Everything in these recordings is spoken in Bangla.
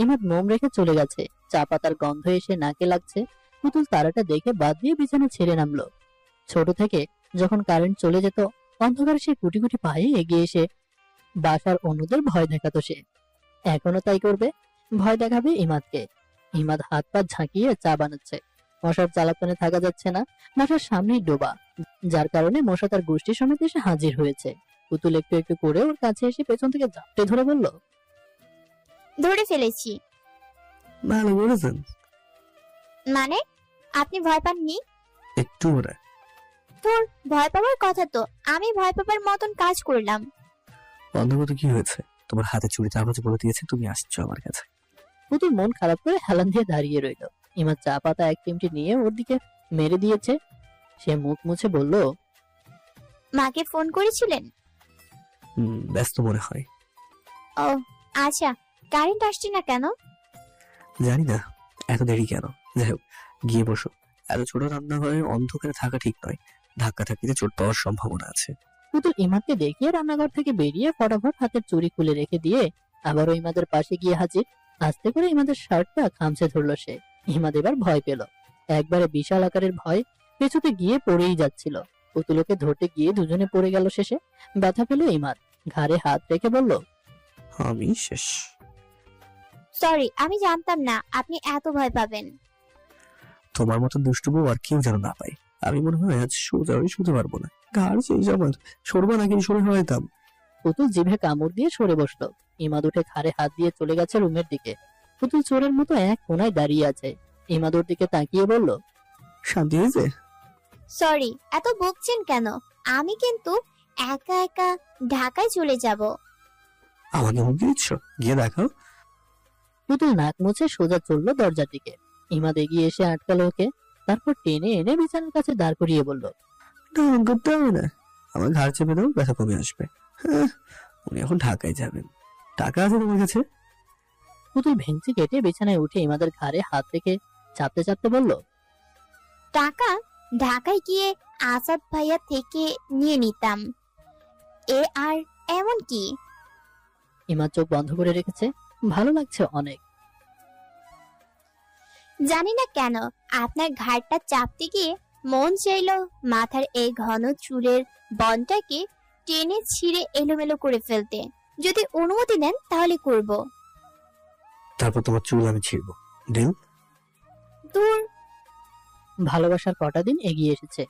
ইমাদ মোম রেখে চলে গেছে। চা পাতার গন্ধ এসে নাকে লাগছে। পুতুল তারাটা দেখে বাদ দিয়ে বিছানা ছেড়ে নামলো। ছোট থেকে যখন কারেন্ট চলে যেত, অন্ধকারে সে কুটি কুটি পায়ে এগিয়ে এসে বাসার অন্যদের ভয় দেখাতো সে। এখনো তাই করবে, ভয় দেখাবে ইমাদকে। ইমাদ হাত পা ঝাঁকিয়ে চা বানাচ্ছে। মশার জ্বালাতনে থাকা যাচ্ছে না। বাসার সামনেই ডোবা, যার কারণে মশা তার গোষ্ঠী সমেত এসে হাজির হয়েছে। পুতুল একটু একটু করে ওর কাছে এসে পেছন থেকে ঝাপটে ধরে বলল, ধরে ফেলেছি। ভালো করেছেন। মানে আপনি ভয় পাননি? একটু ওরা তোর ভয় পাওয়ার কথা তো, আমি ভয় পাবার মতন কাজ করলাম। অন্ধগত কি হয়েছে? তোমার হাতে চুড়ি চাপাচ বলে দিয়েছে, তুমি আসছো আমার কাছে। পুতুল মন খারাপ করে হেলান দিয়ে দাঁড়িয়ে রইল। ইমাদ চা পাতা এক চিমটি নিয়ে ওর দিকে মেরে দিয়েছে। সে মুখ মুছে বলল, মাকে ফোন করেছিলেন? ব্যস্ত মনে হয়। ও আচ্ছা, কারেন্ট আসছে না কেন? জানি না এত দেরি কেন। যাই হোক, গিয়ে বসো। এত ছোট রান্নাঘরে অন্ধকারে থাকা ঠিক নয়। ধাক্কা ধাক্কিতে চোট পাওয়ার সম্ভাবনা আছে। পুতুল ইমাদকে দেখিয়ে রান্নাঘর থেকে বেরিয়ে ফটাফট হাতের চুড়ি খুলে রেখে দিয়ে আবারও ইমাদের পাশে গিয়ে হাজির। আস্তে করে ইমাদের শার্টটা খামচে ধরলো সে। ইমাদ এবার ভয় পেল, একবারে বিশাল আকারের ভয়। পেছুতে গিয়ে পড়েই যাচ্ছিল। পুতুলকে ধরতে গিয়ে দুজনে পড়ে গেল। শেষে ব্যথা পেল ইমাদ, ঘাড়ে হাত রেখে বলল, আমি শেষ। সরি, আমি জানতাম না আপনি এত ভয় পাবেন। তোমার মতো দুষ্টু বউ আর কেউ যেন না পাই। আমি মনে হয় আজ সোজা হয়ে শুতে পারবো না। ঘাড় সেই আমার সরবা নাকি সরে হয়তাম। পুতুল জিভে কামড় দিয়ে সরে বসলো। ইমাদ উঠে ঘাড়ে হাত দিয়ে চলে গেছে রুমের দিকে। পুতুল চোরের মতো এক কোনায় দাঁড়িয়ে আছে। ইমাদ ওর দিকে তাকিয়ে বলল, শান্তি হয়েছে? সরি, এত বকছেন কেন? আমি কিন্তু একা একা ঢাকায় চলে যাব। আমাকে হুমকি দিচ্ছ? গিয়ে দেখাও। পুতুল নাক মুছে সোজা চললো দরজার দিকে। ইমাদ এগিয়ে এসে আটকালো ওকে। তারপর টেনে এনে বিছানার কাছে দাঁড় করিয়ে বলল, ঢং করতে হবে না। আমার ঘাড় চেপে দাও, ব্যথা কমে আসবে। হ্যাঁ, উনি এখন ঢাকায় যাবেন। টাকা আছে তোমার কাছে? পুতুল ভেঙচি কেটে বিছানায় উঠে ইমাদের ঘাড়ে হাত রেখে চাপতে চাপতে বলল, টাকা ঢাকায় গিয়ে আসাদ ভাইয়া থেকে নিয়ে নিতাম। এ আর এমন কি? ইমাদ চোখ বন্ধ করে রেখেছে। ভালো লাগছে অনেক। জানি না কেন আপনার ঘাড়টা চাপতে গিয়ে মন চাইলো মাথার এই ঘন চুলের বনটাকে টেনে ছিঁড়ে এলোমেলো করে ফেলতে। যদি অনুমতি দেন তাহলে করব। তারপর তোমার চুল আমি ছিঁড়বো। ডিল? দূর। ভালোবাসার কটা দিন এগিয়ে এসেছে।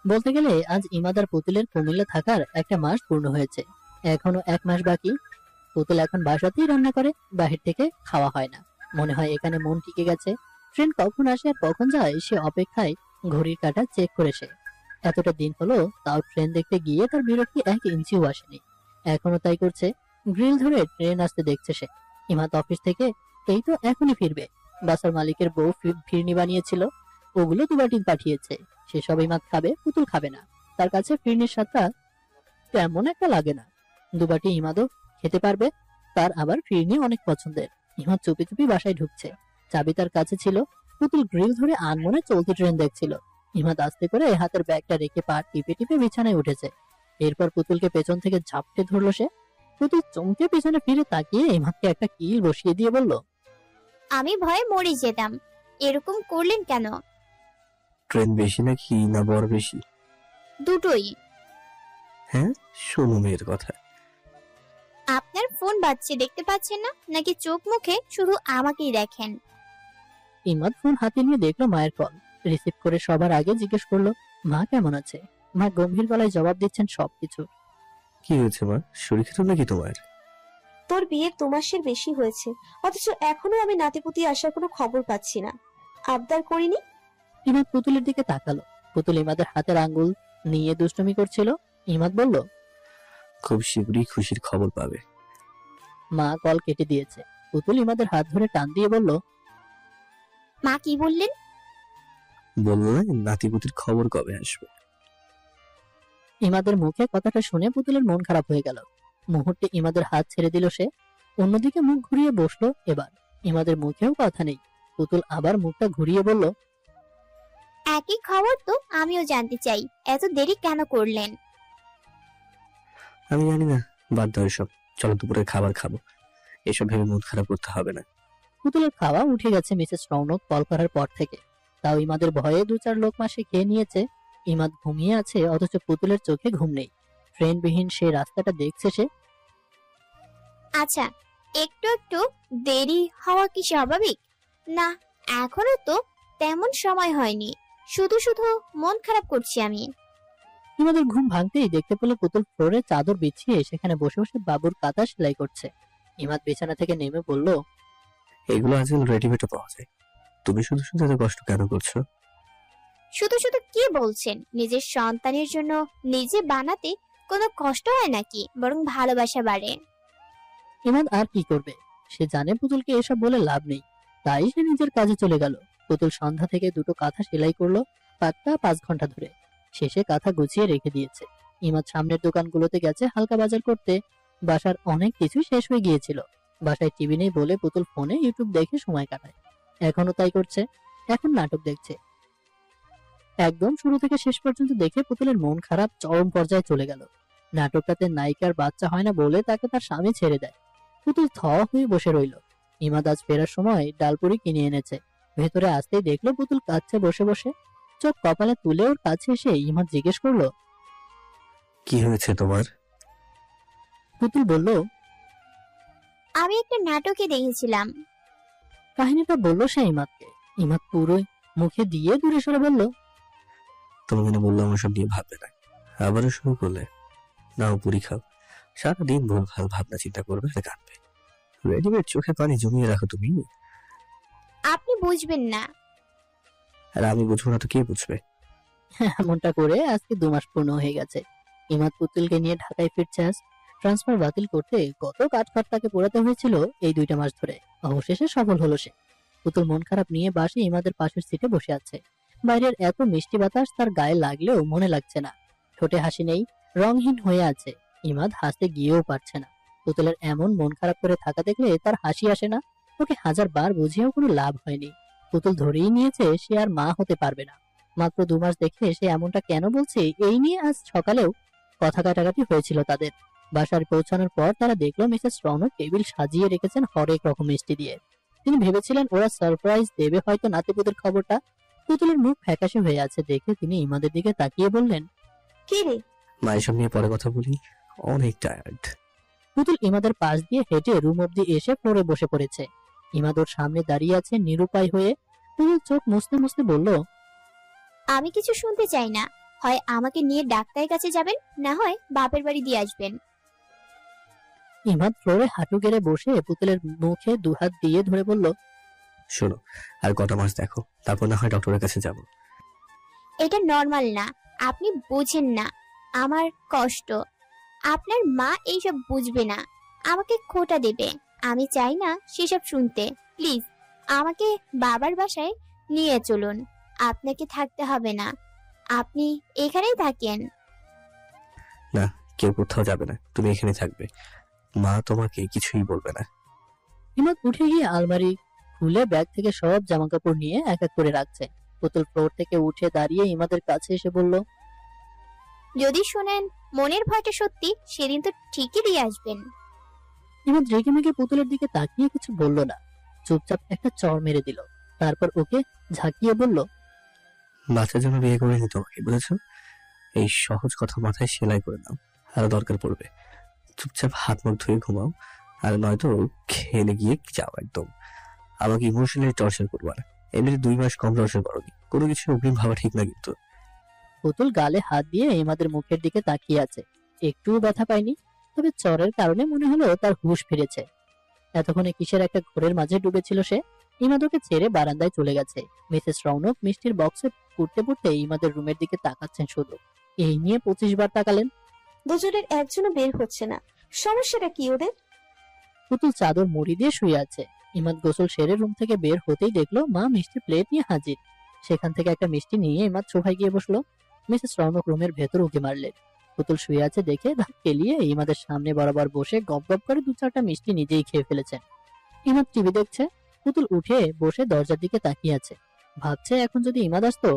বলতে গেলে আজ ইমাদ আর পুতুলের কুমিল্লা থাকার একটা মাস পূর্ণ হয়েছে। এখনো 1 মাস বাকি। পুতুল এখন বাসাতেই রান্না করে, বাহির থেকে খাওয়া হয় না। মনে হয় এখানে মন টিকে গেছে। ট্রেন কখন আসে আর কখন যায় সে অপেক্ষায় ঘড়ির কাঁটা চেক করে সে। এতটা দিন হলো তাও ট্রেন দেখতে গিয়ে তার বিরক্তি 1 ইঞ্চিও আসেনি। এখনো তাই করছে। গ্রিল ধরে ট্রেন আসতে দেখছে সে। ইমাদ অফিস থেকে এই তো এখনই ফিরবে। বাসার মালিকের বউ ফিরনি বানিয়েছিল, ওগুলো দুবাটি পাঠিয়েছে। সেসব ইমাদ খাবে, পুতুল খাবে না। তার কাছে ফিরনির স্বাদটা তেমন একটা লাগে না। দুবাটি ইমাদও খেতে পারবে। তার আবার ফিরনি অনেক পছন্দের। ইমাদ চুপি চুপি বাসায় ঢুকছে। চাবি তার কাছে ছিল। পুতুল গ্রিল ধরে আনমনে চলতি ট্রেন দেখছিল। ইমাদ আস্তে করে হাতের ব্যাগটা রেখে পা টিপে টিপে বিছানায় উঠেছে। এরপর পুতুলকে পেছন থেকে ঝাপটে ধরলো সে। পুতুল চমকে পেছনে ফিরে তাকিয়ে ইমাদকে একটা কিল বসিয়ে দিয়ে বলল, আমি ভয়ে মরে যেতাম। এরকম করলেন কেন? ট্রেন বেশি নাকি না বর বেশি? দুটোই। হ্যাঁ, শোনো মেয়ের কথা। আপনার ফোন বাজছে দেখতে পাচ্ছেন না, নাকি চোখ মুখে শুধু আমাকেই দেখেন? ইমাদ ফোন হাতে নিয়ে দেখলো মায়ের কল। রিসিভ করে সবার আগে জিজ্ঞেস করলো, মা কেমন আছে? মা গম্ভীর গলায় জবাব দিচ্ছেন সবকিছু। কি হয়েছে মা? শরীর খারাপ নাকি তোমার? তোর বিয়ে 2 মাসের বেশি হয়েছে, অথচ এখনো আমি নাতিপুতি আসার কোনো খবর পাচ্ছি না। আবদার করিনি? ইমাদ পুতুলের দিকে তাকালো। পুতুল ইমাদের হাতের আঙ্গুল নিয়ে দুষ্টুমি করছিল। ইমাদ বলল, খুব শীঘ্রই খুশির খবর পাবে। মা কল কেটে দিয়েছে। পুতুল ইমাদের হাত ধরে টান দিয়ে বলল, মা কি বললেন? বললো না নাতিপুতির খবর কবে আসবে। ইমাদের মুখে কথাটা শুনে পুতুলের মন খারাপ হয়ে গেল। মুহূর্তে ইমাদের হাত ছেড়ে দিল সে। অন্যদিকে মুখ ঘুরিয়ে বসলো। এবার ইমাদের মুখেও কথা নেই। পুতুল আবার মুখটা ঘুরিয়ে বলল, একই খবর তো আমিও জানতে চাই, এত দেরি কেন করলেন? আমি জানি না, বাদ দাও এসব। চলো দুপুরে খাবার খাবো। এসব ভেবে মন খারাপ করতে হবে না। পুতুলের খাওয়া উঠে গেছে মিসেস রৌনক কল করার পর থেকে। তাও ইমাদের ভয়ে 2-4 লোক মাসে খেয়ে নিয়েছে। ইমাদ ঘুমিয়ে আছে, অথচ পুতুলের চোখে ঘুম নেই। ট্রেনবিহীন সেই রাস্তাটা দেখছে সে। আচ্ছা, একটু একটু দেরি হওয়া কি স্বাভাবিক? না, এখনো তো তেমন সময় হয়নি, শুধু শুধু মন খারাপ করছি আমি। ইমাদের ঘুম ভাঙতেই দেখতে পেল পুতুল ফ্লোরে চাদর বিছিয়ে সেখানে বসে বসে বাবুর কাঁথা সেলাই করছে। ইমাদ বিছানা থেকে নেমে বলল, এগুলো আজকাল রেডিমেডও পাওয়া যায়, তুমি শুধু শুধু এত কষ্ট কেন করছো? শুধু শুধু কি বলছেন? নিজের সন্তানের জন্য নিজে বানাতে কোনো কষ্ট হয় নাকি? বরং ভালোবাসা বাড়ে। ইমাদ আর কি করবে? সে জানে পুতুলকে এসব বলে লাভ নেই, তাই সে নিজের কাজে চলে গেল। পুতুল সন্ধ্যা থেকে 2টো কাঁথা সেলাই করলো, পাক্কা 5 ঘন্টা ধরে। শেষে কাঁথা গুছিয়ে রেখে দিয়েছে। ইমাদ সামনের দোকানগুলোতে গেছে হালকা বাজার করতে। বাসার অনেক কিছু শেষ হয়ে গিয়েছিল। বাসায় টিভি নেই বলে পুতুল ফোনে ইউটিউব দেখে সময় কাটায়। এখনো তাই করছে। এখন নাটক দেখছে। একদম শুরু থেকে শেষ পর্যন্ত দেখে পুতুলের মন খারাপ চরম পর্যায়ে চলে গেল। নাটকটাতে নায়িকার বাচ্চা হয় না বলে তাকে তার স্বামী ছেড়ে দেয়। পুতুল থ হয়ে বসে রইল। ইমাদ আজ ফেরার সময় ডালপুরি কিনে এনেছে। ভেতরে আসতেই দেখলো পুতুল কাঁদছে বসে বসে। চোখ কপালে তুলে ওর কাছে এসে ইমাদ জিজ্ঞেস করলো, কি হয়েছে তোমার? পুতুল বলল, আমি একটা নাটকে দেখেছিলাম। কাহিনীটা বললো সে ইমাদকে। ইমাদ পুরো মুখে দিয়ে দূরে সরে বলল, তোমাকে না বললাম ওসব নিয়ে ভাববে না, আবারও শুরু করলে? নাও পুরি খাও, সারাদিন ভুলভাল ভাবনা চিন্তা করবে আর কাঁদবে। রেডিমেড চোখে পানি জমিয়ে রাখো তুমি। আপনি বুঝবেন না। আর আমি বুঝবো না তো কে বুঝবে? এমনটা করে আজকে 2 মাস পূর্ণ হয়ে গেছে। ইমাদ পুতুলকে নিয়ে ঢাকায় ফিরছে আজ। ট্রান্সফার বাতিল করতে কত কাঠখড় তাকে পোড়াতে হয়েছিল এই 2টা মাস ধরে। অবশেষে সফল হলো সে। পুতুল মন খারাপ নিয়ে বাসে ইমাদের পাশের সিটে বসে আছে। বাইরের এত মিষ্টি বাতাস তার গায়ে লাগলেও মনে লাগছে না। ঠোঁটে হাসি নেই, রংহীন হয়ে আছে। ইমাদ হাসতে গিয়েও পারছে না। পুতুলের এমন মন খারাপ করে থাকা দেখলে তার হাসি আসে না। ওকে 1000 বার বুঝিয়েও কোনো লাভ হয়নি। পুতুল ধরেই নিয়েছে সে আর মা হতে পারবে না। মাত্র 2 মাস দেখে সে এমনটা কেন বলছে এই নিয়ে আজ সকালেও কথা কাটাকাটি হয়েছিল তাদের। বাসায় পৌঁছানোর পর তারা দেখলো মিসেস রৌনক টেবিল সাজিয়ে রেখেছেন হরেক রকম মিষ্টি দিয়ে। তিনি ভেবেছিলেন ওরা সারপ্রাইজ দেবে হয়তো নাতিপুতের খবরটা। পুতুলের মুখ ফ্যাকাশে হয়ে আছে দেখে তিনি ইমাদের দিকে তাকিয়ে বললেন, কি রে? মা এসব নিয়ে পরে কথা বলি, অনেক টায়ার্ড। পুতুল ইমাদের পাশ দিয়ে হেঁটে রুম অব্দি এসে ফ্লোরে বসে পড়েছে। ইমাদ ওর সামনে দাঁড়িয়ে আছে নিরুপায় হয়ে। পুতুল চোখ মুছতে মুছতে বলল, আমি কিছু শুনতে চাই না। হয় আমাকে নিয়ে ডাক্তারের কাছে যাবেন, না হয় বাপের বাড়ি দিয়ে আসবেন। ইমাদ ফ্লোরে হাঁটু গেড়ে বসে পুতুলের মুখে 2 হাত দিয়ে ধরে বলল, শোনো, আর কটা মাস দেখো, তারপর না হয় ডক্টরের কাছে যাবো। এটা নর্মাল না, আপনি বুঝেন না আমার কষ্ট। আপনার মা এইসব বুঝবে না, আমাকে খোটা দেবে। আমি চাই না সেসব শুনতে। প্লিজ আমাকে বাবার বাসায় নিয়ে চলুন। আপনাকে থাকতে হবে না, আপনি এখানেই থাকেন। না, কেউ কোথাও যাবে না, তুমি এখানে থাকবে। মা তোমাকে কিছুই বলবে না। ইমাদ উঠে গিয়ে আলমারি খুলে ব্যাগ থেকে সব জামাকাপড় নিয়ে এক এক করে রাখছে। পুতুল ফ্লোর থেকে উঠে দাঁড়িয়ে ইমাদের কাছে এসে বলল, যদি শোনেন মনের ভয়টা সত্যি, সেদিন তো ঠিকই দিয়ে আসবেন। ইমাদ রেগে মেগে পুতুলের দিকে তাকিয়ে কিছু বলল না। চুপচাপ একটা চড় মেরে দিল। তারপর ওকে ঝাঁকিয়ে বলল, বাচ্চার জন্য বিয়ে করিনি তোমাকে, বুঝেছো? এই সহজ কথা মাথায় সেলাই করে নাও, আর দরকার পড়বে চুপচাপ হাত মুখ ধুয়ে ঘুমাও, আর নয়তো খেলে গিয়ে যাও একদম। আমাকে ইমোশনালি টর্চার করবা না। এমনিতে 2 মাস কম টর্চার করোনি, কোনো কিছু অগ্রিম ভাবা ঠিক না কিন্তু। পুতুল গালে হাত দিয়ে ইমাদের মুখের দিকে তাকিয়ে আছে। একটুও ব্যথা পায়নি, তবে চরের কারণে মনে হলো তার হুঁশ ফিরেছে। এতক্ষণে কিসের একটা ঘোরের মাঝে ডুবেছিল সে। ইমাদ ওকে ছেড়ে বারান্দায় চলে গেছে। মিসেস রৌনক মিষ্টির বক্সে পুড়তে পুড়তে ইমাদের রুমের দিকে তাকাচ্ছেন শুধু। এই নিয়ে 25 বার তাকালেন। দুজনের একজনও বের হচ্ছে না, সমস্যাটা কি ওদের? পুতুল চাদর মুড়ি দিয়ে শুয়ে আছে। ইমাদ গোসল সেরে রুম থেকে বের হতেই দেখলো মা মিষ্টির প্লেট নিয়ে হাজির। সেখান থেকে একটা মিষ্টি নিয়ে ইমাদ সোফায় গিয়ে বসলো। মিসেস রৌনক রুমের ভেতর উঁকি মারলেন। পুতুল শুয়ে আছে দেখে ধাপ কেলিয়ে ইমাদের সামনে বরাবর বসে গপ গপ করে 2-4টা মিষ্টি নিজেই খেয়ে ফেলেছেন। ইমাদ টিভি দেখছে। পুতুল উঠে বসে দরজার দিকে তাকিয়ে আছে। ভাবছে এখন যদি ইমাদ আসতো।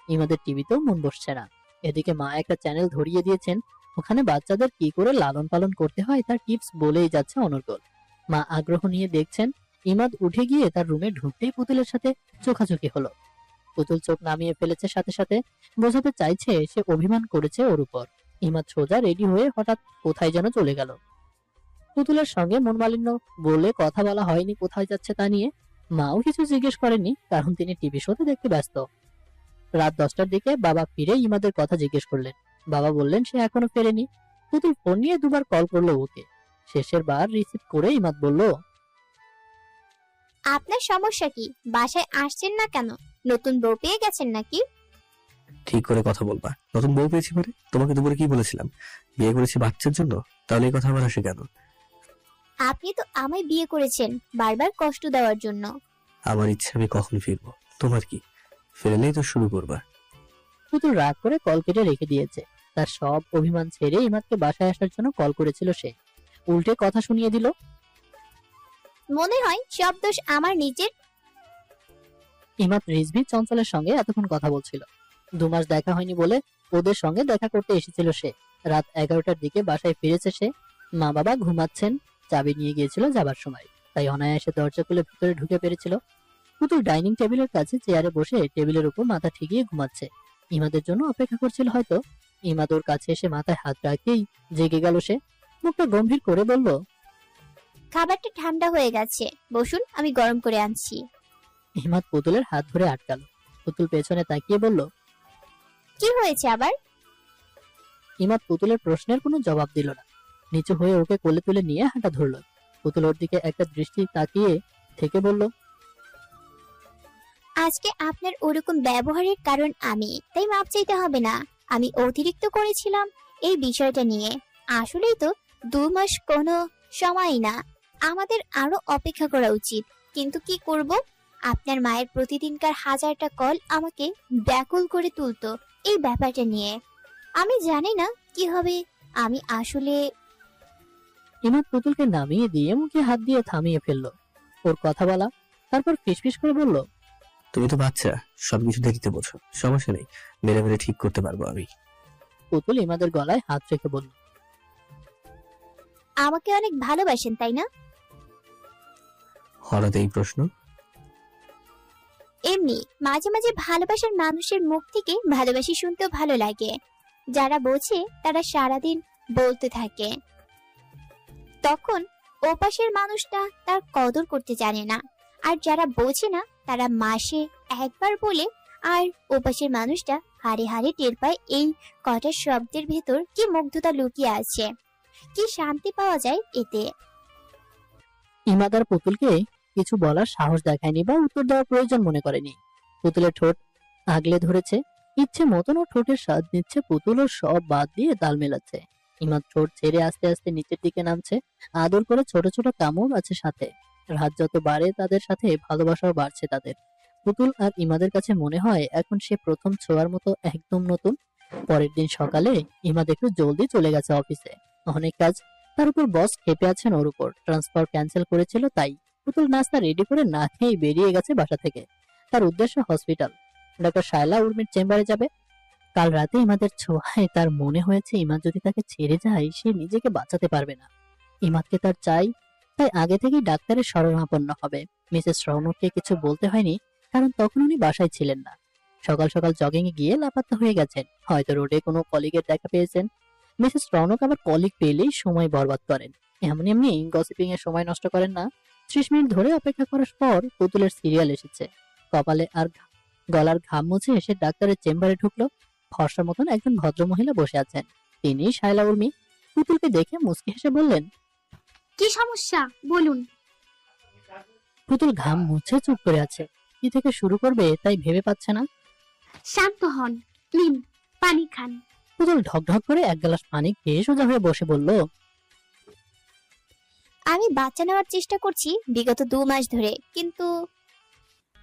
ইমাদের টিভিতেও মন বসছে না। এদিকে মা একটা চ্যানেল ধরিয়ে দিয়েছেন, ওখানে বাচ্চাদের কি করে লালন পালন করতে হয় তার টিপস বলেই যাচ্ছে অনর্গল। মা আগ্রহ নিয়ে দেখছেন। ইমাদ উঠে গিয়ে তার রুমে ঢুকতেই পুতুলের সাথে চোখাচোখি হলো। পুতুল চোখ নামিয়ে ফেলেছে, সাথে সাথে বোঝাতে চাইছে সে অভিমান করেছে ওর উপর। ইমাদ সোজা রেডি হয়ে হঠাৎ কোথায় যেন চলে গেল। পুতুলের সঙ্গে মনমালিন্য বলে কথা বলা হয়নি কোথায় যাচ্ছে তা নিয়ে। মাও কিছু জিজ্ঞেস করেননি, কারণ তিনি টিভি শোতে দেখতে ব্যস্ত। রাত 10টার দিকে বাবা ফিরে ইমাদের কথা জিজ্ঞেস করলেন। বাবা বললেন সে এখনো ফেরেনি। পুতুল ফোন নিয়ে দুবার কল করলো ওকে। শেষের বার রিসিভ করে ইমাদ বলল, আপনার সমস্যা কি? বাসায় আসছেন না কেন? নতুন বউ পেয়ে গেছেন নাকি? ঠিক করে কথা বলবা। নতুন বউ পেয়েছি মানে? তোমাকে দুপুরে কি বলেছিলাম? বিয়ে করেছি বাচ্চার জন্য। তাহলে এই কথা আবার আসে কেন? আপনি তো আমায় বিয়ে করেছেন বারবার কষ্ট দেওয়ার জন্য। আমার ইচ্ছে আমি কখন ফিরবো, তোমার কি? ফিরলেই তো শুরু করবা। পুতুল রাগ করে কল কেটে রেখে দিয়েছে। তার সব অভিমান ছেড়ে ইমাদকে বাসায় আসার জন্য কল করেছিল সে। উল্টে কথা শুনিয়ে দিল। মনে হয় সব দোষ আমার নিজের। ইমাদ রিজভি চঞ্চলের সঙ্গে এতক্ষণ কথা বলছিল। 2 মাস দেখা হয়নি বলে ওদের সঙ্গে দেখা করতে এসেছিল সে। রাত 11টার দিকে বাসায় ফিরেছে সে। মা বাবা ঘুমাচ্ছেন, চাবি নিয়ে গিয়েছিল যাবার সময়, তাই অনায়াসে দরজা খুলে ভিতরে ঢুকে পেরেছিল। পুতুল ডাইনিং টেবিলের কাছে চেয়ারে বসে টেবিলের উপর মাথা ঠেকিয়ে ঘুমাচ্ছে। ইমাদের জন্য অপেক্ষা করছিল হয়তো। ইমাদ ওর কাছে এসে মাথায় হাত রাখতেই জেগে গেল সে। মুখটা গম্ভীর করে বলল, খাবারটা ঠান্ডা হয়ে গেছে, বসুন, আমি গরম করে আনছি। ইমাদ পুতুলের হাত ধরে আটকালো। পুতুল পেছনে তাকিয়ে বলল, কি হয়েছে আবার? ইমাদ পুতুলের প্রশ্নের কোনো জবাব দিল না। নিচু হয়ে ওকে কোলে তুলে নিয়ে হাঁটা ধরল। পুতুল ওর দিকে একটা দৃষ্টি তাকিয়ে থেকে বলল, আজকে আপনার ওরকম ব্যবহারের কারণ আমি, তাই মাপ চাইতে হবে না। আমি অতিরিক্ত করেছিলাম এই বিষয়টা নিয়ে। আসলেই তো 2 মাস কোনো সময় না, আমাদের আরো অপেক্ষা করা উচিত। কিন্তু কি করব, আপনার মায়ের প্রতিদিনকার 1000টা কল আমাকে ব্যাকুল করে তুলতো এই ব্যাপারটা নিয়ে। আমি জানি না কি হবে। আমি আসলে ইমাদ পুতুলকে নামিয়ে দিয়ে মুখে হাত দিয়ে থামিয়ে ফেললো ওর কথা বলা। তারপর ফিসফিস করে বলল, তুমি তো বাচ্চা, সবকিছু দেরিতে বোঝো। সমস্যা নেই, মেরে মেরে ঠিক করতে পারবো আমি। পুতুল ইমাদের গলায় হাত রেখে বলল, আমাকে অনেক ভালোবাসেন তাই না? হঠাৎ এই প্রশ্ন? এমনি মাঝে মাঝে ভালোবাসার মানুষের মুখ থেকে ভালোবাসি শুনতেও ভালো লাগে। যারা বোঝে তারা সারাদিন বলতে থাকে, তখন ওপাশের মানুষটা তার কদর করতে জানে না। আর যারা বোঝে না তারা মাসে একবার বলে, আর ওপাশের মানুষটা হাড়ে হাড়ে টের পায় এই কটা শব্দের ভেতর কি মুগ্ধতা লুকিয়ে আছে, কি শান্তি পাওয়া যায় এতে। ইমাদ আর পুতুলকে কিছু বলার সাহস দেখায়নি বা উত্তর দেওয়ার প্রয়োজন মনে করেনি। পুতুলের ঠোঁট আগলে ধরেছে, ইচ্ছে মতন ও ঠোঁটের স্বাদ নিচ্ছে। পুতুল ও সব বাদ দিয়ে তাল মেলাচ্ছে। ইমাদ ঠোঁট ছেড়ে আস্তে আস্তে নিচের দিকে নামছে। আদর করে ছোট ছোট কামড় আছে সাথে। রাত যত বাড়ে তাদের সাথে ভালোবাসাও বাড়ছে তাদের। পুতুল আর ইমাদের কাছে মনে হয় এখন সে প্রথম ছোঁয়ার মতো একদম নতুন। পরের দিন সকালে ইমাদ একটু জলদি চলে গেছে অফিসে। অনেক কাজ, তার উপর বস ক্ষেপে আছেন ওর উপর। ট্রান্সফার ক্যান্সেল করেছিল তাই। পুতুল নাস্তা রেডি করে না খেয়ে বেরিয়ে গেছে বাসা থেকে। তার উদ্দেশ্য হসপিটাল। ডক্টর শায়লা উর্মির চেম্বারে যাবে। কাল রাতে ইমাদের ছোঁয়ায় তার মনে হয়েছে ইমাদ যদি তাকে ছেড়ে যায় সে নিজেকে বাঁচাতে পারবে না। ইমাদকে তার চাই, তাই আগে থেকেই ডাক্তারের শরণাপন্ন হবে। মিসেস রৌনককে কিছু বলতে হয়নি, কারণ তখন উনি বাসায় ছিলেন না। সকাল সকাল জগিং এ গিয়ে লাপাত্তা হয়ে গেছেন। হয়তো রোডে কোনো কলিগের দেখা পেয়েছেন। মিসেস রৌনক আবার কলিগ পেলেই সময় বরবাদ করেন। এমনি এমনি গসিপিং এর সময় নষ্ট করেন না। 30 মিনিট ধরে অপেক্ষা করার পর পুতুলের সিরিয়াল এসেছে। কপালে আর গলার ঘাম মুছে এসে ডাক্তারের চেম্বারে ঢুকলো। ফর্সার মতন একজন ভদ্রমহিলা বসে আছেন। তিনি শায়লা উর্মি। পুতুলকে দেখে মুচকি হেসে বললেন, কি সমস্যা বলুন। পুতুল ঘাম মুছে চুপ করে আছে। কি থেকে শুরু করবে তাই ভেবে পাচ্ছে না। শান্ত হন, নিন পানি খান। পুতুল ঢকঢক করে 1 গ্লাস পানি খেয়ে সোজা হয়ে বসে বলল, আমি বাচ্চা নেওয়ার চেষ্টা করছি বিগত 2 মাস ধরে, কিন্তু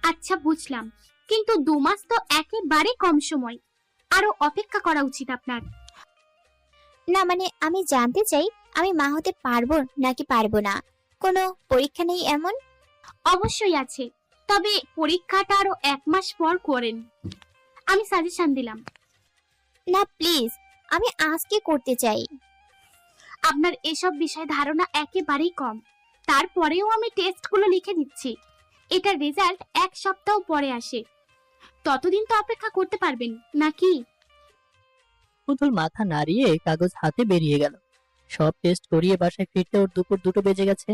আচ্ছা বুঝলাম, কিন্তু 2 মাস তো একেবারে কম সময়। আরো অপেক্ষা করা উচিত আপনার। না মানে আমি জানতে চাই আমি মা হতে পারবো নাকি পারবো না। কোনো পরীক্ষা নেই এমন? অবশ্যই আছে, তবে পরীক্ষাটা আরো 1 মাস পর করেন। আমি সাজেশন দিলাম। না প্লিজ, আমি আজকে করতে চাই। আপনার এসব বিষয়ে ধারণা একেবারেই কম, তারপরেও আমি টেস্টগুলো লিখে দিচ্ছি। এটার রেজাল্ট 1 সপ্তাহ পরে আসে। ততদিন তো অপেক্ষা করতে পারবেন নাকি? পুতুল মাথা নাড়িয়ে কাগজ হাতে বেরিয়ে গেল। সব টেস্ট করিয়ে বাসায় ফিরতে ওর দুপুর 2টো বেজে গেছে।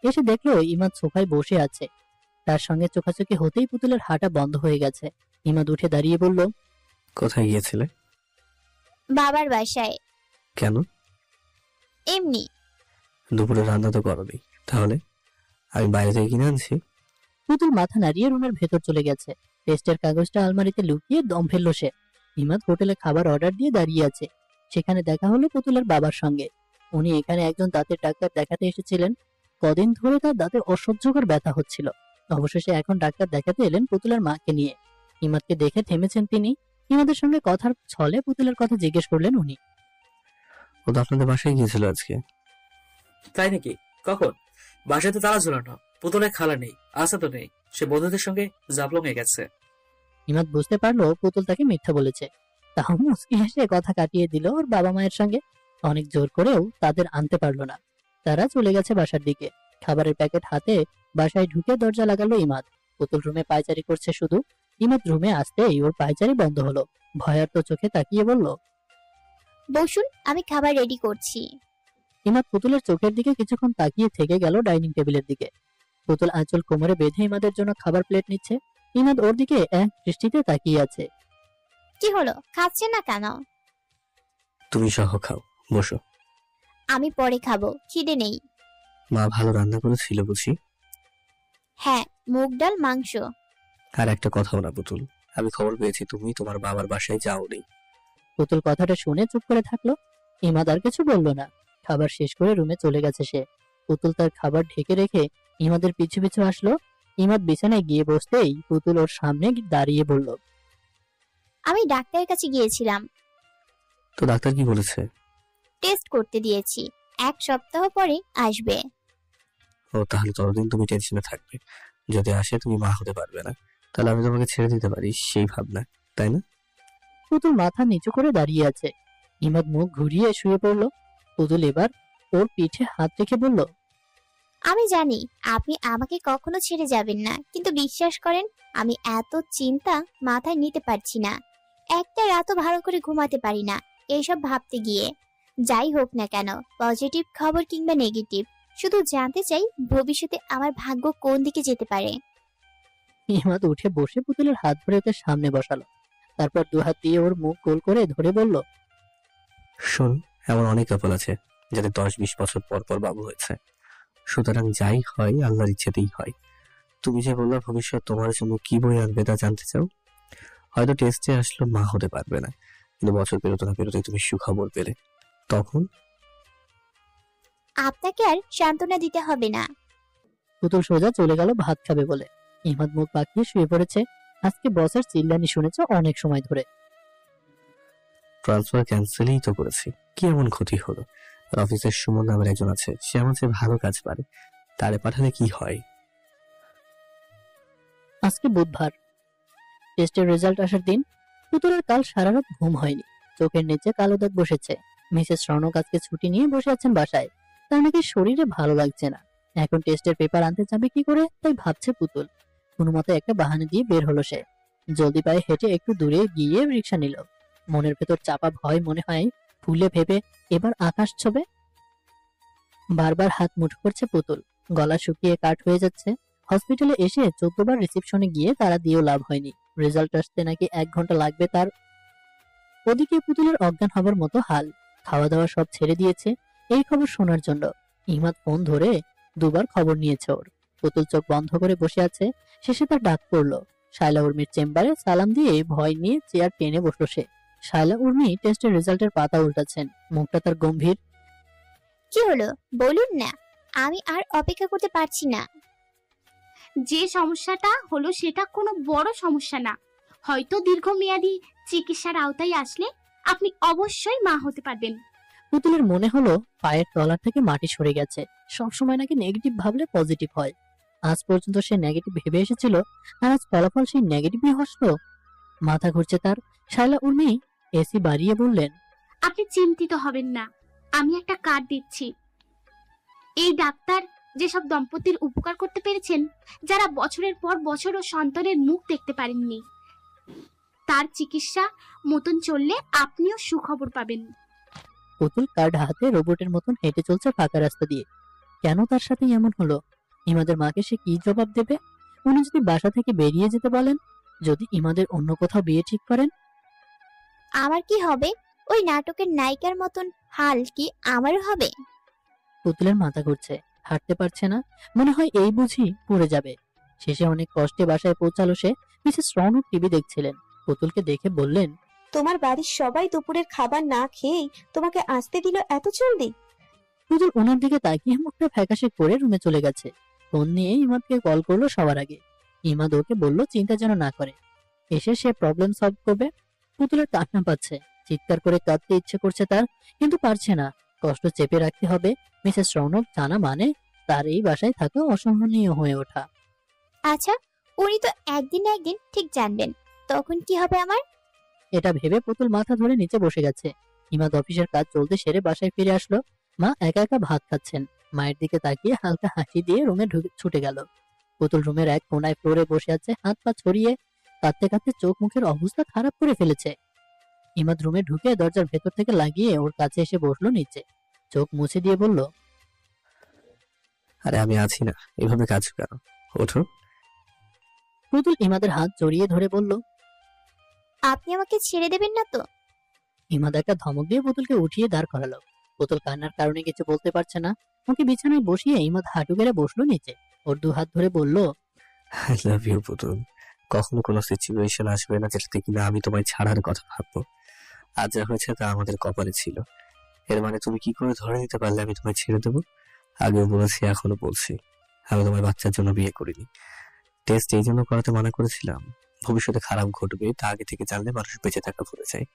এসে দেখলো ইমাদ সোফায় বসে আছে। তার সঙ্গে চোখাচোখি হতেই পুতুলের হাঁটা বন্ধ হয়ে গেছে। ইমাদ উঠে দাঁড়িয়ে বলল, কোথায় গিয়েছিলে? বাবার বাসায়। কেন? এমনি। দুপুরে রান্না তো করোনি, তাহলে আমি বাইরে থেকে কিনে আনছি। পুতুল মাথা নাড়িয়ে রুমের ভেতর চলে গেছে। টেস্টের কাগজটা আলমারিতে লুকিয়ে দম ফেললো সে। ইমাদ হোটেলে খাবার অর্ডার দিয়ে দাঁড়িয়ে আছে। সেখানে দেখা হলো পুতুলের বাবার সঙ্গে। উনি এখানে একজন দাঁতের ডাক্তার দেখাতে এসেছিলেন। কদিন ধরে তার দাঁতে অসহ্যকর ব্যথা হচ্ছিল। অবশেষে এখন ডাক্তার দেখাতে এলেন পুতুলের মাকে নিয়ে। ইমাদকে দেখে থেমেছেন তিনি। ইমাদের সঙ্গে কথার ছলে পুতুলের কথা জিজ্ঞেস করলেন উনি। ও তো আপনাদের বাসায় গিয়েছিল আজকে। তাই নাকি? কখন? বাসায় তো তালা ঝোলানো, পুতুলের খালা নেই, আসা তো নেই, সে বন্ধুদের সঙ্গে জাফলং এ গেছে। ইমাদ বুঝতে পারলো পুতুল তাকে মিথ্যা বলেছে। তাও মুচকি হেসে কথা কাটিয়ে দিল ওর বাবা মায়ের সঙ্গে। অনেক জোর করেও তাদের আনতে পারলো না। তারা চলে গেছে বাসার দিকে। খাবারের প্যাকেট হাতে বাসায় ঢুকে দরজা লাগালো ইমাদ। পুতুল রুমে পায়চারি করছে শুধু। ইমাদ রুমে আসতেই ওর পায়চারি বন্ধ হলো। ভয়ার্ত চোখে তাকিয়ে বলল, বসুন, আমি খাবার রেডি করছি। ইমাদ পুতুলের চোখের দিকে কিছুক্ষণ তাকিয়ে থেকে গেল ডাইনিং টেবিলের দিকে। পুতুল আঁচল কোমরে বেঁধে ইমাদের জন্য খাবার প্লেট নিচ্ছে। ইমাদ ওর দিকে এক দৃষ্টিতে তাকিয়ে আছে। কি হলো, খাচ্ছে না কেন? তুমি সহ খাও, বসো। আমি পরে খাবো, খিদে নেই। মা ভালো রান্না করেছিল বুঝি? হ্যাঁ, মুগ ডাল, মাংস। আর একটা কথাও না পুতুল, আমি খবর পেয়েছি তুমি তোমার বাবার বাসায় যাওনি। পুতুল কথাটা শুনে চুপ করে থাকলো। ইমাদ আর কিছু বলল না। খাবার শেষ করে রুমে চলে গেছে সে। পুতুল তার খাবার ঢেকে রেখে ইমাদের পিছু পিছু আসলো। ইমাদ বিছানায় গিয়ে বসতেই পুতুল ওর সামনে দাঁড়িয়ে বলল, আমি ডাক্তারের কাছে গিয়েছিলাম, তো ডাক্তার কি বলেছে? টেস্ট করতে দিয়েছি, 1 সপ্তাহ পরে আসবে। ও, তাহলে ততদিন তুমি টেনশনে থাকবে। যদি আসে তুমি মা হতে পারবে না, তাহলে আমি তোমাকে ছেড়ে দিতে পারি সেই ভাবনা, তাই না? পুতুল মাথা নিচু করে দাঁড়িয়ে আছে। ইমাদ মুখ ঘুরিয়ে শুয়ে পড়লো। পুতুল এবার ওর পিঠে হাত রেখে বলল, আমি জানি আপনি আমাকে কখনো ছেড়ে যাবেন না, কিন্তু বিশ্বাস করেন আমি এত চিন্তা মাথায় নিতে পারছি না। একটা রাতও ভালো করে ঘুমাতে পারি না এইসব ভাবতে গিয়ে। যাই হোক না কেন, পজিটিভ খবর কিংবা নেগেটিভ, শুধু জানতে চাই ভবিষ্যতে আমার ভাগ্য কোন দিকে যেতে পারে। ইমাদ উঠে বসে পুতুলের হাত ধরে ওকে সামনে বসালো। তারপর 2 হাত দিয়ে ওর মুখ গোল করে ধরে বলল, শোন, এমন অনেক কাপল আছে যাদের 10-20 বছর পর পর বাবু হয়েছে। সুতরাং যাই হয় আল্লাহর ইচ্ছেতেই হয়। তুমি যে বললা ভবিষ্যৎ তোমার জন্য কি বই আনবে তা জানতে চাও। হয়তো টেস্টে আসলো মা হতে পারবে না, কিন্তু বছর পেরোতে না পেরোতে তুমি সুখবর পেলে, তখন আপনাকে আর সান্ত্বনা দিতে হবে না। পুতুল সোজা চলে গেল ভাত খাবে বলে। ইমাদ মুখ বাঁকিয়ে শুয়ে পড়েছে। আজকে বসের চিল্লানি শুনেছে অনেক সময় ধরে। ট্রান্সফার ক্যান্সেলই তো করেছি, কি এমন ক্ষতি হলো? আর অফিসের সুমন নামের একজন আছে, সে আমার চেয়ে ভালো কাজ পারে, তারে পাঠালে কি হয়? আজকে বুধবার, টেস্টের রেজাল্ট আসার দিন। পুতুলের কাল সারা রাত ঘুম হয়নি। চোখের নিচে কালো দাগ বসেছে। মিসেস রৌনক আজকে ছুটি নিয়ে বসে আছেন বাসায়। তার নাকি শরীরে ভালো লাগছে না। এখন টেস্টের পেপার আনতে যাবে কি করে তাই ভাবছে পুতুল। কোনো মতে একটা বাহানা দিয়ে বের হলো সে। জলদি পায়ে হেঁটে একটু দূরে গিয়ে রিক্সা নিল। মনের ভেতর চাপা ভয় মনে হয় ফুলে ভেবে এবার আকাশ ছোবে। বারবার হাত মুঠো করছে পুতুল। গলা শুকিয়ে কাঠ হয়ে যাচ্ছে। হসপিটালে এসে 14 বার রিসেপশনে গিয়ে তারা দিয়েও লাভ হয়নি। রেজাল্ট আসতে নাকি 1 ঘন্টা লাগবে তার। ওদিকে পুতুলের অজ্ঞান হবার মতো হাল। খাওয়া দাওয়া সব ছেড়ে দিয়েছে এই খবর শোনার জন্য। ইমাদ ফোন ধরে 2 বার খবর নিয়েছে ওর। পুতুল চোখ বন্ধ করে বসে আছে। শেষে তার ডাক পড়লো। শায়লা উর্মির চেম্বারে সালাম দিয়ে ভয় নিয়ে চেয়ার টেনে বসলো সে। শায়লা উর্মি টেস্টের রেজাল্টের পাতা উল্টাচ্ছেন। মুখটা তার গম্ভীর। কি হলো বলুন না, আমি আর অপেক্ষা করতে পারছি না। যে সমস্যাটা হলো সেটা কোনো বড় সমস্যা না। হয়তো দীর্ঘমেয়াদী চিকিৎসার আওতায় আসলে আপনি অবশ্যই মা হতে পারবেন। পুতুলের মনে হলো পায়ের তলার থেকে মাটি সরে গেছে। সবসময় নাকি নেগেটিভ ভাবলে পজিটিভ হয়। আজ পর্যন্ত সে নেগেটিভ ভেবে এসেছিল, আর আজ ফলাফল সেই নেগেটিভই হসলো। মাথা ঘুরছে তার। শায়লা উর্মি এসি বাড়িয়ে বললেন, আপনি চিন্তিত হবেন না, আমি একটা কার্ড দিচ্ছি। এই ডাক্তার যেসব দম্পতির উপকার করতে পেরেছেন, যারা বছরের পর বছরও সন্তানের মুখ দেখতে পারেননি। তার চিকিৎসা মতন চললে আপনিও সুখবর পাবেন। পুতুল কার্ড হাতে রোবটের মতন হেঁটে চলছে ফাঁকা রাস্তা দিয়ে। কেন তার সাথে এমন হলো? ইমাদের মাকে সে কি জবাব দেবে? উনি যদি বাসা থেকে বেরিয়ে যেতে বলেন, যদি ইমাদের অন্য কোথাও বিয়ে ঠিক করেন? আমার কি হবে? ওই নাটকের নায়িকার মতন হাল কি আমারও হবে? পুতুলের মাথা ঘুরছে, হাঁটতে পারছে না, মনে হয় এই বুঝি পড়ে যাবে। শেষে অনেক কষ্টে বাসায় পৌঁছালো সে। মিসেস রৌনক টিভি দেখছিলেন। পুতুলকে দেখে বললেন, তোমার বাড়ির সবাই দুপুরের খাবার না খেয়েই তোমাকে আসতে দিল এত জলদি? পুতুল ওনার দিকে তাকিয়ে মুখটা ফ্যাকাশে করে রুমে চলে গেছে। ফোন নিয়ে ইমাদকে কল করলো সবার আগে। ইমাদ ওকে বলল চিন্তা যেন না করে, এসে সে প্রবলেম সলভ করবে। পুতুলের কান্না পাচ্ছে, চিৎকার করে কাঁদতে ইচ্ছে করছে তার, কিন্তু পারছে না। কষ্ট চেপে রাখতে হবে। মিসেস রৌনক জানা মানে তার এই বাসায় থাকা অসহনীয় হয়ে ওঠা। আচ্ছা, উনি তো একদিন না একদিন ঠিক জানবেন, তখন কি হবে আমার? এটা ভেবে পুতুল মাথা ধরে নিচে বসে গেছে। ইমাদ অফিসের কাজ চলতে সেরে বাসায় ফিরে আসলো। মা একা একা ভাত খাচ্ছেন। মায়ের দিকে তাকিয়ে হালকা হাসি দিয়ে রুমে ছুটে গেল। পুতুল রুমের এক কোনায় ফ্লোরে বসে আছে, হাত পা ছড়িয়ে কাঁদতে কাঁদতে চোখ মুখের অবস্থা খারাপ করে ফেলেছে। ইমাদ রুমে ঢুকে দরজার ভেতর থেকে লাগিয়ে ওর কাছে এসে বসলো নিচে। চোখ মুছে দিয়ে বলল, আরে আমি আছি না, এভাবে কাজ কেন? ওঠো। পুতুল ইমাদের হাত জড়িয়ে ধরে বলল, আপনি আমাকে ছেড়ে দেবেন না তো? ইমাদ একটা ধমক দিয়ে পুতুলকে উঠিয়ে দাঁড় করালো। পুতুল কান্নার কারণে কিছু বলতে পারছে না। ওকে বিছানায় বসিয়ে ইমাদ হাঁটু গেড়ে বসলো নিচে। ওর দু হাত ধরে বলল, আই লাভ ইউ পুতুল। কখনো কোনো সিচুয়েশন আসবে না যেটাতে কিনা আমি তোমায় ছাড়ার কথা ভাববো। আজ যা হয়েছে তা আমাদের কপালে ছিল। এর মানে তুমি কি করে ধরে নিতে পারলে আমি তোমায় ছেড়ে দেবো? আগেও বলেছি, এখনো বলছি, আমি তোমার বাচ্চার জন্য বিয়ে করিনি। টেস্ট এই জন্য করাতে মানা করেছিলাম, ভবিষ্যতে খারাপ ঘটবে তা আগে থেকে জানলে মানুষ বেঁচে থাকা ভুলে যায়।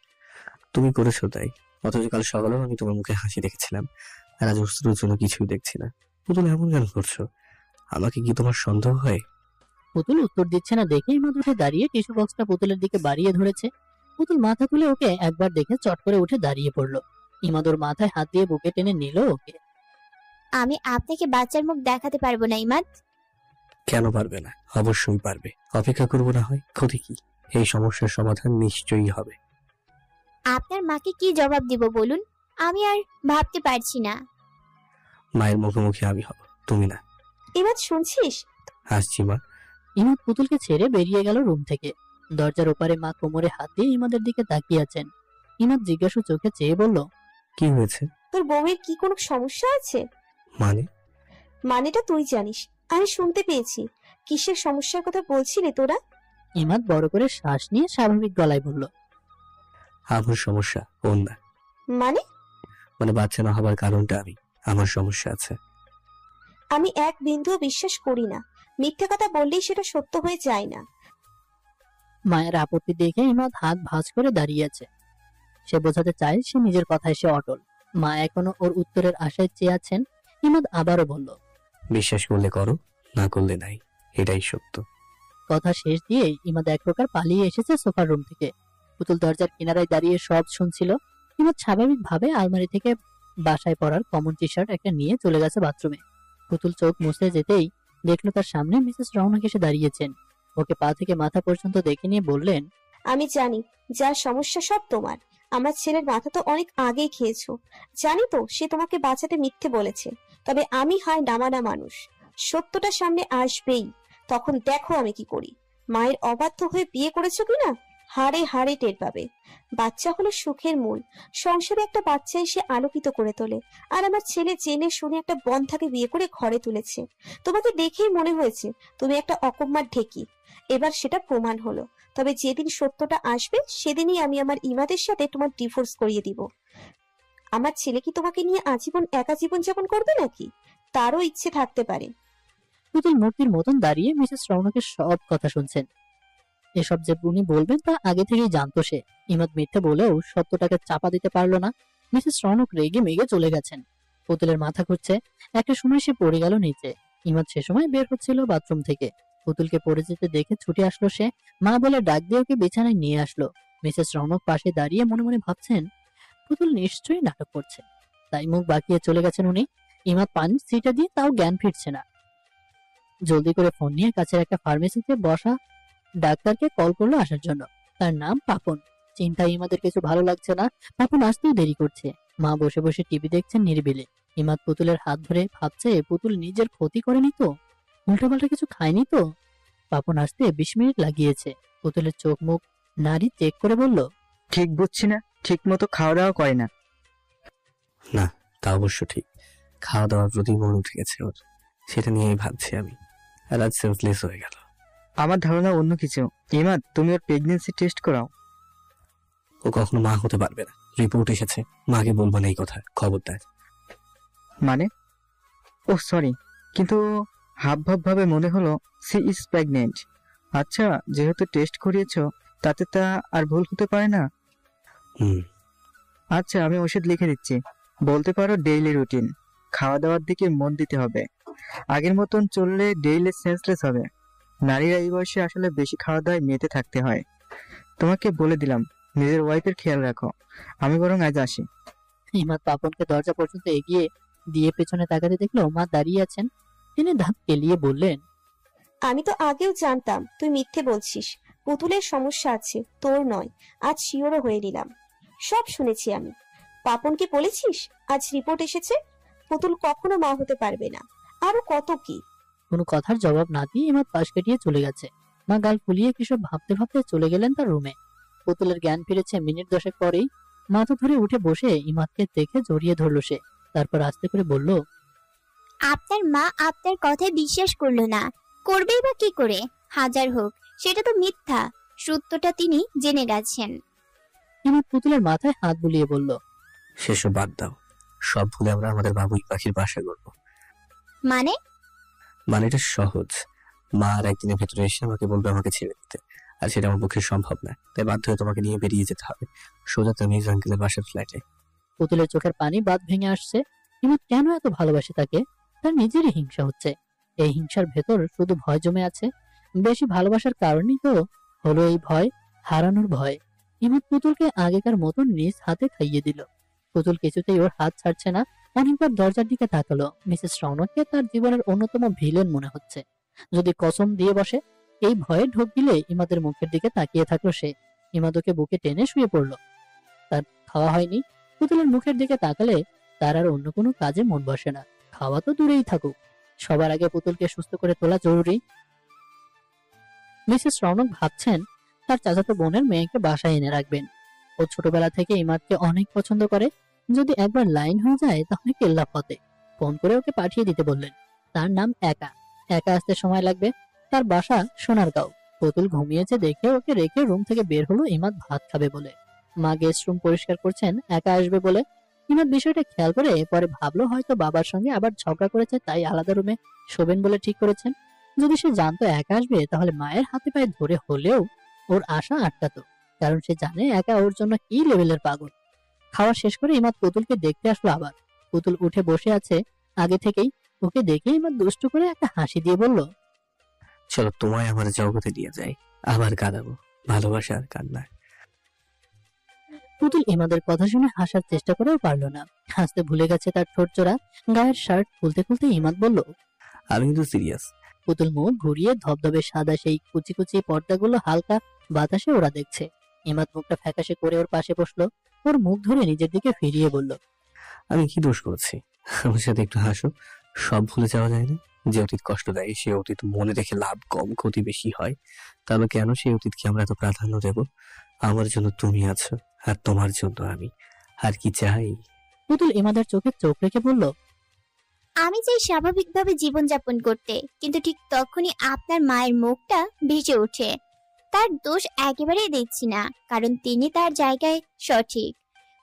তুমি করেছো তাই। অথচ কাল সকালেও আমি তোমার মুখে হাসি দেখেছিলাম, আর আজ অশ্রুর জন্য কিছুই দেখছি না। পুতুল এমন কেন করছো? আমাকে কি তোমার সন্দেহ হয়? পুতুল উত্তর দিচ্ছে না দেখে ইমাদ উঠে দাঁড়িয়ে টিস্যু বক্সটা পুতুলের দিকে বাড়িয়ে ধরেছে। পুতুল মাথা তুলে ওকে একবার দেখে চট করে উঠে দাঁড়িয়ে পড়লো। ইমাদ ওর মাথায় হাত দিয়ে বুকে টেনে নিল ওকে। আমি আপনাকে বাচ্চার মুখ দেখাতে পারবো না ইমাদ। কেন পারবে না? অবশ্যই পারবে। অপেক্ষা করবো না হয়, ক্ষতি কি? এই সমস্যার সমাধান নিশ্চয়ই হবে। আপনার মাকে কি জবাব দিব বলুন? আমি আর ভাবতে পারছি না। মায়ের মুখোমুখি আমি হব, তুমি না। এবার শুনছিস? আসছি মা। ইমাদ পুতুলকে ছেড়ে বেরিয়ে গেল রুম থেকে। দরজার ওপারে মা কোমরে হাত দিয়ে ইমাদের দিকে তাকিয়ে আছেন। ইমাদ জিজ্ঞাসু চোখে চেয়ে বলল, কি হয়েছে? তোর বউয়ের কি কোনো সমস্যা আছে? মানে? মানেটা তুই জানিস, আমি শুনতে পেয়েছি। কিসের সমস্যার কথা বলছিলি তোরা? ইমাদ বড় করে শ্বাস নিয়ে স্বাভাবিক গলায় বলল, আমার সমস্যা ওর না। মানে? মানে বাচ্চা না হবার কারণটা আমি, আমার সমস্যা আছে। আমি এক বিন্দুও বিশ্বাস করি না। মিথ্যে কথা বললেই সেটা সত্য হয়ে যায় না। মায়ের আপত্তি দেখে ইমাদ হাত ভাঁজ করে দাঁড়িয়ে আছে। সে বোঝাতে চায় সে নিজের কথায় সে অটল। মা এখনো ওর উত্তরের আশায় চেয়ে আছেন। ইমাদ আবারও বলল, বিশ্বাস করলে করো, না করলে নাই, এটাই সত্য। কথা শেষ দিয়ে ইমাদ এক প্রকার পালিয়ে এসেছে সোফার রুম থেকে। পুতুল দরজার কিনারায় দাঁড়িয়ে সব শুনছিল। ইমাদ স্বাভাবিকভাবে আলমারি থেকে বাসায় পরার কমন টি শার্ট একটা নিয়ে চলে গেছে বাথরুমে। পুতুল চোখ মুছতে যেতেই দেখলো তার সামনে মিসেস রৌনক এসে দাঁড়িয়েছেন। ওকে পা থেকে মাথা পর্যন্ত দেখে নিয়ে বললেন, আমি জানি যার সমস্যা সব তোমার। আমার ছেলের মাথা তো অনেক আগেই খেয়েছো। জানি তো সে তোমাকে বাঁচাতে মিথ্যে বলেছে, তবে আমি হয় নামানা মানুষ, সত্যটা সামনে আসবেই। তখন দেখো আমি কি করি। মায়ের অবাধ্য হয়ে বিয়ে করেছো কিনা হাড়ে হাড়ে টের পাবে। বাচ্চা হলো সুখের মূল। সংসারে একটা বাচ্চা এসে আলোকিত করে তোলে। আর আমার ছেলে জেনে শুনে একটা বন্ধাকে বিয়ে করে ঘরে তুলেছে। তোমাকে দেখেই মনে হয়েছে তুমি একটা অকম্মার ঢেকি। এবার সেটা প্রমাণ হলো। তবে যেদিন সত্যটা আসবে সেদিনই আমি আমার ইমাদের সাথে তোমার ডিভোর্স করিয়ে দিব। আমার ছেলে কি তোমাকে নিয়ে আজীবন একা জীবন যাপন করবে নাকি? তারও ইচ্ছে থাকতে পারে। পুতুল মূর্তির মতন দাঁড়িয়ে মিসেস রৌনকের সব কথা শুনছেন। এসব যে উনি বলবেন তা আগে থেকেই জানতো সে। ইমাদ মিথ্যে বলেও সত্যটাকে চাপা দিতে পারলো না। মিসেস রৌনক রেগে মেগে চলে গেছেন। পুতুলের মাথা ঘুরছে। একটা সময় সে পড়ে গেল নিচে। ইমাদ সে সময় বের হচ্ছিল বাথরুম থেকে। পুতুলকে পড়ে যেতে দেখে ছুটে আসলো সে। মা বলে ডাক দিয়ে ওকে বিছানায় নিয়ে আসলো। মিসেস রৌনক পাশে দাঁড়িয়ে মনে মনে ভাবছেন, পুতুল নিশ্চয়ই নাটক করছে, তাই মুখ বাঁকিয়ে চলে গেছেন উনি। ইমাদ পানির সিটা দিয়ে তাও জ্ঞান ফিরছে না। জলদি করে ফোন নিয়ে কাছের একটা ফার্মেসিতে বসা ডাক্তারকে কল করলো আসার জন্য। তার নাম পাপন। চিন্তায় ইমাদের কিছু ভালো লাগছে না। পাপন আসতেও দেরি করছে। মা বসে বসে টিভি দেখছেন নিরিবিলি। ইমাদ পুতুলের হাত ধরে ভাবছে পুতুল নিজের ক্ষতি করেনি তো, উল্টাপাল্টা কিছু খায়নি তো। পাপন আসতে 20 মিনিট লাগিয়েছে। পুতুলের চোখ মুখ নাড়ি চেক করে বলল, ঠিক বুঝছি না, ঠিক মতো খাওয়া দাওয়া করে না। না, তা অবশ্য ঠিক। খাওয়া দাওয়ার প্রতি মন উঠে গেছে ওর, সেটা নিয়েই ভাবছি আমি। আর আজ সেন্সলেস হয়ে গেল। আমার ধারণা অন্য কিছু। ইমাদ, তুমি ওর প্রেগনেন্সি টেস্ট করাও। ও কখনো মা হতে পারবে না। রিপোর্ট এসেছে, মাকে বলবো না এই কথা, খবরদার। মানে? ও সরি, কিন্তু হাব ভাব ভাবে মনে হলো সি ইজ প্রেগনেন্ট। আচ্ছা, যেহেতু টেস্ট করিয়েছো তাতে তা আর ভুল হতে পারে না। হুম। আচ্ছা, আমি ওষুধ লিখে দিচ্ছি। বলতে পারো ডেইলি রুটিন। খাওয়া দাওয়ার দিকে মন দিতে হবে। আগের মতন চললে ডেইলি সেন্সলেস হবে। নারীরা এই বয়সে আসলে বেশি খাওয়া দাওয়ায় মেতে থাকতে হয়। তোমাকে বলে দিলাম, নিজের ওয়াইফের খেয়াল রাখো। আমি বরং আজ আসি। ইমাদ পাপনকে দরজা পর্যন্ত এগিয়ে দিয়ে পেছনে তাকাতে দেখলো মা দাঁড়িয়ে আছেন। তিনি দাঁত কেলিয়ে বললেন, আমি তো আগেও জানতাম তুই মিথ্যে বলছিস। পুতুলের সমস্যা আছে, তোর নয়। আজ শিওরও হয়ে নিলাম। সব শুনেছি আমি। পাপনকে বলেছিস আজ রিপোর্ট এসেছে? পুতুল কখনো মা হতে পারবে না। আরো কত কি। কোনো কথার জবাব না দিয়ে ইমাদ পাশ কাটিয়ে চলে গেছে। মা গাল ফুলিয়ে কিসব ভাবতে ভাবতে চলে গেলেন তার রুমে। পুতুলের জ্ঞান ফিরেছে মিনিট 10 পরেই। মাথা ধরে উঠে বসে ইমাদকে দেখে জড়িয়ে ধরলো সে। তারপর আস্তে করে বলল, আপনার মা আপনার কথায় বিশ্বাস করলো না, করবেই বা কি করে? হাজার হোক, সেটা তো মিথ্যা। সত্যটা তিনি জেনে গেছেন। ইমাদ পুতুলের মাথায় হাত বুলিয়ে বলল, সেসব বাদ দাও। সব ভুলে আমরা আমাদের বাবুই পাখির বাসা করবো। মানে? মানে এটা সহজ। মা আর একদিনের ভেতরে এসে আমাকে বলবে আমাকে ছেড়ে দিতে, আর সেটা আমার পক্ষে সম্ভব না। তাই বাধ্য হয়ে তোমাকে নিয়ে বেরিয়ে যেতে হবে সোজা তামিজ আঙ্কেলের বাসার ফ্ল্যাটে। পুতুলের চোখের পানি বাঁধ ভেঙে আসছে। ইমাদ কেন এত ভালোবাসে তাকে? তার নিজেরই হিংসা হচ্ছে। এই হিংসার ভেতর শুধু ভয় জমে আছে। বেশি ভালোবাসার কারণই তো হলো এই ভয়, হারানোর ভয়। ইমাদ পুতুলকে আগেকার মতো নিজ হাতে খাইয়ে দিল। পুতুল কিছুতেই ওর হাত ছাড়ছে না। অনেকবার দরজার দিকে তাকালো। মিসেস রৌনককে তার জীবনের অন্যতম ভিলেন মনে হচ্ছে। যদি কসম দিয়ে বসে। এই ভয়ে ঢোক গিলে ইমাদের মুখের দিকে তাকিয়ে থাকলো সে। ইমাদ ওকে বুকে টেনে শুয়ে পড়লো। তার খাওয়া হয়নি। পুতুলের মুখের দিকে তাকালে তার আর অন্য কোনো কাজে মন বসে না। খাওয়া তো দূরেই থাকুক, সবার আগে পুতুলকে সুস্থ করে তোলা জরুরি। মিসেস রৌনক ভাবছেন তার চাচাতো বোনের মেয়েকে বাসায় এনে রাখবেন। ও ছোটবেলা থেকে ইমাদকে অনেক পছন্দ করে। যদি একবার লাইন হয়ে যায় তাহলে কেল্লা ফতে। ফোন করে ওকে পাঠিয়ে দিতে বললেন। তার নাম একা। একা আসতে সময় লাগবে। তার বাসা সোনারগাঁও। পুতুল ঘুমিয়েছে দেখে ওকে রেখে রুম থেকে বের হলো ইমাদ ভাত খাবে বলে। মা গেস্ট রুম পরিষ্কার করছেন একা আসবে বলে। ইমাদ বিষয়টা খেয়াল করে পরে ভাবলো হয়তো বাবার সঙ্গে আবার ঝগড়া করেছে, তাই আলাদা রুমে শোবেন বলে ঠিক করেছেন। যদি সে জানতো একা আসবে তাহলে মায়ের হাতে পায়ে ধরে হলেও ওর আশা আটকাতো, কারণ সে জানে একা ওর জন্য কি লেভেলের পাগল। খাওয়া শেষ করে ইমাদ পুতুলকে দেখতে আসলো আবার। পুতুল উঠে বসে আছে আগে থেকেই। ওকে দেখে ইমাদ দুষ্টু করে একটা হাসি দিয়ে বলল, চলো তোমায় আমার জগতে নিয়ে যাই, আবার কাঁদাবো ভালোবাসা আর কান্নায়। পুতুল ইমাদের কথা শুনে হাসার চেষ্টা করেও পারলো না। হাসতে ভুলে গেছে তার ঠোঁট জোড়া। গায়ের শার্ট খুলতে খুলতে ইমাদ বলল, আমি কিন্তু সিরিয়াস। পুতুল মুখ ঘুরিয়ে ধবধবে সাদা সেই কুচি কুচি পর্দাগুলো হালকা বাতাসে ওরা দেখছে। ইমাদ মুখটা ফ্যাকাশে করে ওর পাশে বসলো। ওর মুখ ধরে নিজের দিকে ফিরিয়ে বলল, আমি কি দোষ করেছি? আমার সাথে একটু হাসো। সব ভুলে যাওয়া যায় না। যে অতীত কষ্ট দেয় সে অতীত মনে রেখে লাভ কম, ক্ষতি বেশি হয়। তবে কেন সেই অতীতকে আমরা এত প্রাধান্য দেব? আমার জন্য তুমি আছো, আর তোমার জন্য আমি। আর কি চাই? পুতুল ইমাদের চোখে চোখ রেখে বলল, আমি চাই স্বাভাবিকভাবে জীবনযাপন করতে, কিন্তু ঠিক তখনই আপনার মায়ের মুখটা ভিজে ওঠে। তার দোষ একেবারেই দেখছি না, কারণ তিনি তার জায়গায় সঠিক।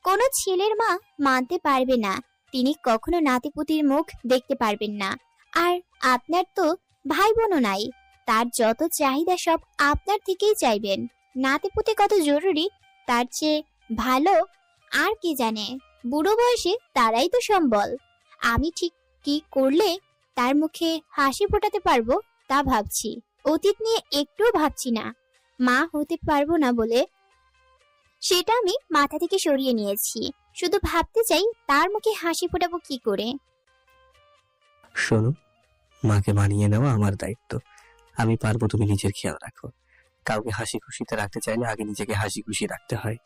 কোনো ছেলের মা মানতে পারবে না তিনি কখনো নাতিপুতির মুখ দেখতে পারবেন না। আর আপনার তো ভাই বোনও নাই। তার যত চাহিদা সব আপনার থেকেই চাইবেন। নাতিপুতি কত জরুরি তার চেয়ে ভালো আর কি জানে। বুড়ো বয়সে তারাই তো সম্বল। আমি ঠিক কি করলে তার মুখে হাসি ফোটাতে পারবো তা ভাবছি। অতীত নিয়ে একটুও ভাবছি না। মা হতে পারবো না বলে সেটা আমি মাথা থেকে সরিয়ে নিয়েছি। শুধু ভাবতে চাই তার মুখে হাসি ফোটাবো কি করে। শোনো, মাকে মানিয়ে নেওয়া আমার দায়িত্ব। আমি পারবো, তুমি নিজের খেয়াল রাখো। কাউকে হাসি খুশিতে রাখতে চাইলে আগে নিজেকে হাসি খুশি রাখতে হয়।